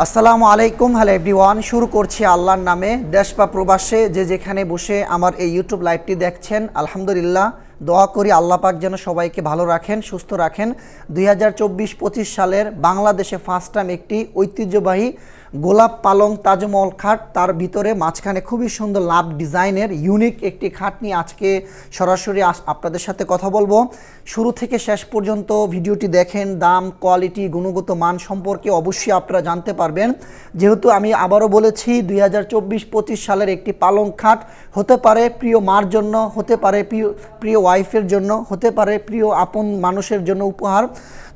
আসসালামু আলাইকুম, hello everyone. শুরু করছি আল্লাহর নামে। দেশ বা প্রবাসে যে যেখানে বসে আমার এই ইউটিউব লাইভটি দেখছেন, আলহামদুলিল্লাহ দোয়া করি আল্লাহ পাক যেন সবাইকে ভালো রাখেন, সুস্থ রাখেন। 2024-25 সালের বাংলাদেশে ফার্স্ট টাইম একটি ঐতিহ্যবাহী গোলাপ পালং তাজমহল খাট, তার ভিতরে মাঝখানে খুবই সুন্দর লাভ ডিজাইনের ইউনিক একটি খাট নিয়ে আজকে সরাসরি আপনাদের সাথে কথা বলবো। শুরু থেকে শেষ পর্যন্ত ভিডিওটি দেখেন, দাম, কোয়ালিটি, গুণগত মান সম্পর্কে অবশ্যই আপনারা জানতে পারবেন। যেহেতু আমি আবারও বলেছি 2024-25 সালের একটি পালং খাট হতে পারে প্রিয় মার জন্য, হতে পারে প্রিয় ওয়াইফের জন্য, হতে পারে প্রিয় আপন মানুষের জন্য উপহার।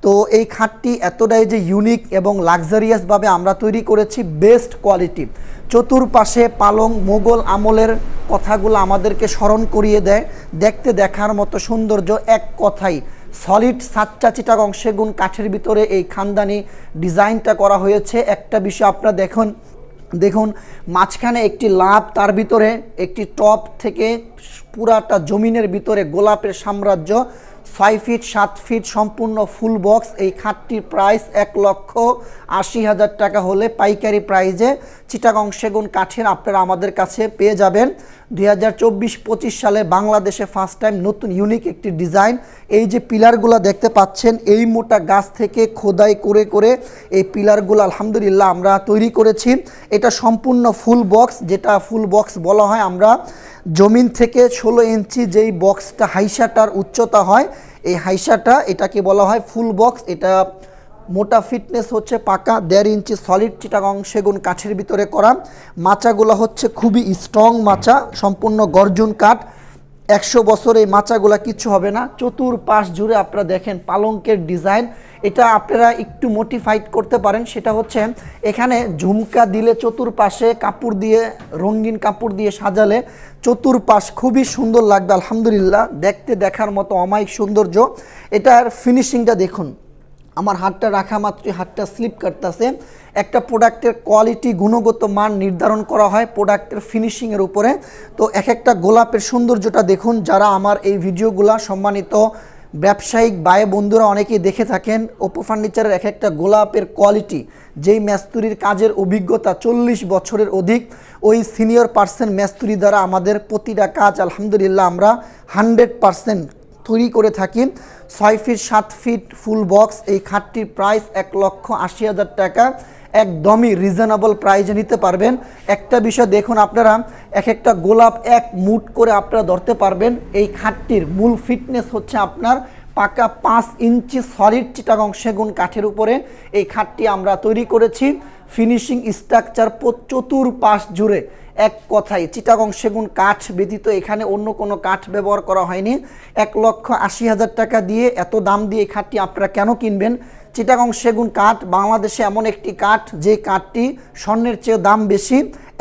তো এই খাটটি এতটাই যে ইউনিক এবং লাক্সারিয়াসভাবে আমরা তৈরি করেছি, বেস্ট কোয়ালিটি। চতুর্পাশে পালং মোগল আমলের কথাগুলো আমাদেরকে স্মরণ করিয়ে দেয়। দেখতে দেখার মতো সৌন্দর্য, এক কথাই সলিড সাচ্চা চিটাগং সেগুন কাঠের ভিতরে এই খানদানি ডিজাইনটা করা হয়েছে। একটা বিষয় আপনারা দেখুন মাঝখানে একটি লাভ, তার ভিতরে একটি টপ থেকে পুরাটা জমিনের ভিতরে গোলাপের সাম্রাজ্য। 6 ফিট 7 ফিট সম্পূর্ণ ফুল বক্স। এই খাটটির প্রাইস 1,80,000 টাকা হলে পাইকারি প্রাইজে চিটাগং সেগুন কাঠের আপনারা আমাদের কাছে পেয়ে যাবেন। 2024-25 সালে বাংলাদেশে ফার্স্ট টাইম নতুন ইউনিক একটি ডিজাইন। এই যে পিলারগুলো দেখতে পাচ্ছেন, এই মোটা গাছ থেকে খোদাই করে করে এই পিলারগুলো আলহামদুলিল্লাহ আমরা তৈরি করেছি। এটা সম্পূর্ণ ফুল বক্স, যেটা ফুল বক্স বলা হয়। আমরা জমিন থেকে 16 ইঞ্চি যেই বক্সটা হাইসাটার উচ্চতা হয়, এই হাইসাটা এটাকে বলা হয় ফুল বক্স। এটা মোটা ফিটনেস হচ্ছে পাকা 1.5 ইঞ্চি সলিড চিটাগং সেগুন কাঠের ভিতরে করা। মাচাগুলো হচ্ছে খুবই স্ট্রং মাচা, সম্পূর্ণ গর্জন কাঠ। 100 বছর এই মাচাগুলা কিচ্ছু হবে না। চতুর্পাশ জুড়ে আপনারা দেখেন পালঙ্কের ডিজাইন। এটা আপনারা একটু মডিফাইড করতে পারেন, সেটা হচ্ছে এখানে ঝুমকা দিলে চতুর্পাশে কাপড় দিয়ে, রঙিন কাপড় দিয়ে সাজালে চতুর্পাশ খুবই সুন্দর লাগবে। আলহামদুলিল্লাহ দেখতে দেখার মতো অমায়িক সৌন্দর্য। এটার ফিনিশিংটা দেখুন, আমার হাতটা রাখা মাত্রই হাতটা স্লিপ করতেছে। একটা প্রোডাক্টের কোয়ালিটি, গুণগত মান নির্ধারণ করা হয় প্রোডাক্টের ফিনিশিংয়ের উপরে। তো এক একটা গোলাপের সৌন্দর্যটা দেখুন। যারা আমার এই ভিডিওগুলা সম্মানিত ব্যবসায়িক ভাই বন্ধুরা অনেকেই দেখে থাকেন, ওপো ফার্নিচারের এক একটা গোলাপের কোয়ালিটি, যেই মেস্তুরির কাজের অভিজ্ঞতা 40 বছরের অধিক, ওই সিনিয়র পার্সন মেস্তুরি দ্বারা আমাদের প্রতিটা কাজ আলহামদুলিল্লাহ আমরা 100% তৈরি করে থাকি। 6 ফিট 7 ফিট ফুল বক্স। এই খাটটির প্রাইস 1,80,000 টাকা। একদমই রিজনেবল প্রাইজে নিতে পারবেন। একটা বিষয় দেখুন, আপনারা এক একটা গোলাপ এক মুঠ করে আপনারা ধরতে পারবেন। এই খাটটির মূল ফিটনেস হচ্ছে আপনার পাকা 5 ইঞ্চি সলিড চিটাগং সেগুন কাঠের উপরে এই খাটটি আমরা তৈরি করেছি। ফিনিশিং স্ট্রাকচার চতুর্পাশ জুড়ে এক কথায় চিটাগং সেগুন কাঠ ব্যতীত এখানে অন্য কোনো কাঠ ব্যবহার করা হয়নি। 1,80,000 টাকা দিয়ে, এত দাম দিয়ে এই খাটটি আপনারা কেন কিনবেন? চিটাগং সেগুন কাঠ বাংলাদেশে এমন একটি কাঠ যে কাঠটি স্বর্ণের চেয়ে দাম বেশি।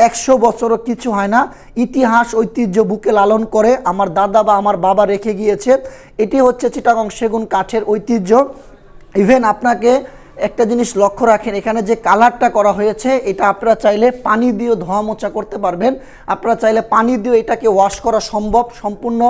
100 বছরও কিছু হয় না। ইতিহাস ঐতিহ্য বুকে লালন করে আমার দাদা বা আমার বাবা রেখে গিয়েছে। এটি হচ্ছে চিটাগং সেগুন কাঠের ঐতিহ্য। ইভেন আপনাকে একটা জিনিস লক্ষ্য রাখেন, এখানে যে কালারটা করা হয়েছে এটা আপনারা চাইলে পানি দিয়ে ধোয়া মোছা করতে পারবেন। আপনারা চাইলে পানি দিয়ে এটাকে ওয়াশ করা সম্ভব। সম্পূর্ণ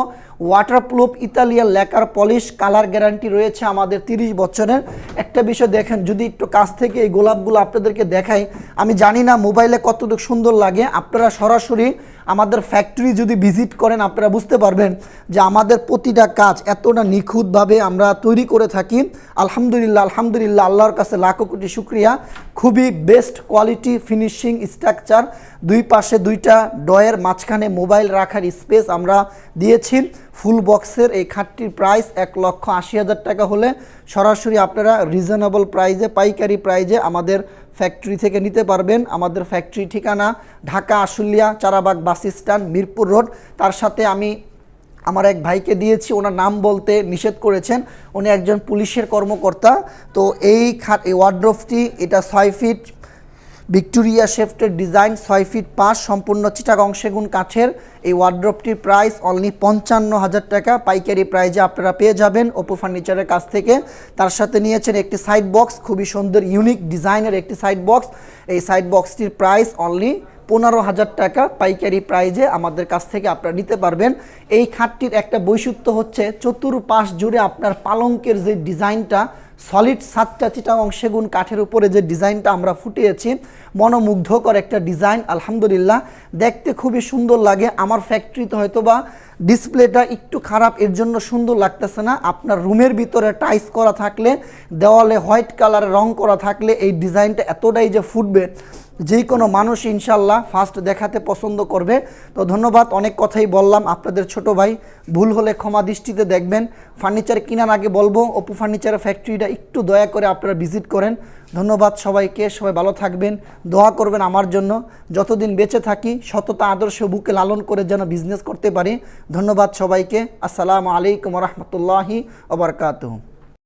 waterproof Italian lacquer polish, colour guarantee রয়েছে আমাদের 30 বছরের। একটা বিষয় দেখেন, যদি একটু কাছ থেকে এই গোলাপগুলো আপনাদেরকে দেখাই, আমি জানি না মোবাইলে কতটুকু সুন্দর লাগে, আপনারা সরাসরি আমাদের ফ্যাক্টরি যদি ভিজিট করেন আপনারা বুঝতে পারবেন যে আমাদের প্রতিটা কাজ এতটা নিখুঁতভাবে আমরা তৈরি করে থাকি। আলহামদুলিল্লাহ আলহামদুলিল্লাহ, আল্লাহর কাছে লাখো কোটি শুকরিয়া। খুবই বেস্ট কোয়ালিটি ফিনিশিং স্ট্রাকচার। দুই পাশে দুইটা ডয়ের, মাঝখানে মোবাইল রাখার স্পেস আমরা দিয়েছি। ফুল বক্সের এই খাটটির প্রাইস 1,80,000 টাকা হলে সরাসরি আপনারা রিজনেবল প্রাইজে, পাইকারি প্রাইজে আমাদের ফ্যাক্টরি থেকে নিতে পারবেন। আমাদের ফ্যাক্টরি ঠিকানা Dhaka Ashulia Charabag bus stand, Mirpur road. তার সাথে আমি আমার এক ভাইকে দিয়েছি, ওনার নাম বলতে নিষেধ করেছেন, উনি একজন পুলিশের কর্মকর্তা। তো এই ওয়ার্ড্রোবটি এটা 6 ফিট ভিক্টোরিয়া শেফটের ডিজাইন, 6 ফিট 5 সম্পূর্ণ চিটাগং সেগুন কাঠের। এই ওয়ার্ড্রোবটির প্রাইস অনলি 55,000 টাকা পাইকারি প্রাইজে আপনারা পেয়ে যাবেন ওপো ফার্নিচারের কাছ থেকে। তার সাথে নিয়েছেন একটি সাইড বক্স, খুবই সুন্দর ইউনিক ডিজাইনের একটি সাইড বক্স। এই সাইড বক্সটির প্রাইস অনলি 15,000 টাকা পাইকারি প্রাইজে আমাদের কাছ থেকে আপনারা নিতে পারবেন। এই খাটটির একটা বৈশিষ্ট্য হচ্ছে চতুর্পাশ জুড়ে আপনার পালঙ্কের যে ডিজাইনটা সলিড 7টা চিটাগং সেগুন কাঠের উপরে যে ডিজাইনটা আমরা ফুটিয়েছি, মনোমুগ্ধকর একটা ডিজাইন। আলহামদুলিল্লাহ দেখতে খুবই সুন্দর লাগে। আমার ফ্যাক্টরিতে হয়তো বা ডিসপ্লেটা একটু খারাপ, এর জন্য সুন্দর লাগতেছে না। আপনার রুমের ভিতরে টাইলস করা থাকলে, দেওয়ালে হোয়াইট কালারের রং করা থাকলে এই ডিজাইনটা এতটাই যে ফুটবে, যে কোনো মানুষ ইনশাল্লাহ ফার্স্ট দেখাতে পছন্দ করবে। তো ধন্যবাদ, অনেক কথাই বললাম। আপনাদের ছোট ভাই, ভুল হলে ক্ষমা দৃষ্টিতে দেখবেন। ফার্নিচার কেনার আগে বলবো অপু ফার্নিচারের ফ্যাক্টরিটা একটু দয়া করে আপনারা ভিজিট করেন। ধন্যবাদ সবাইকে, সবাই ভালো থাকবেন, দোয়া করবেন আমার জন্য। যতদিন বেঁচে থাকি সততা আদর্শ বুকে লালন করে যেন বিজনেস করতে পারি। ধন্যবাদ সবাইকে। আসসালামু আলাইকুম রহমতুল্লাহি ওয়া বারাকাতুহু।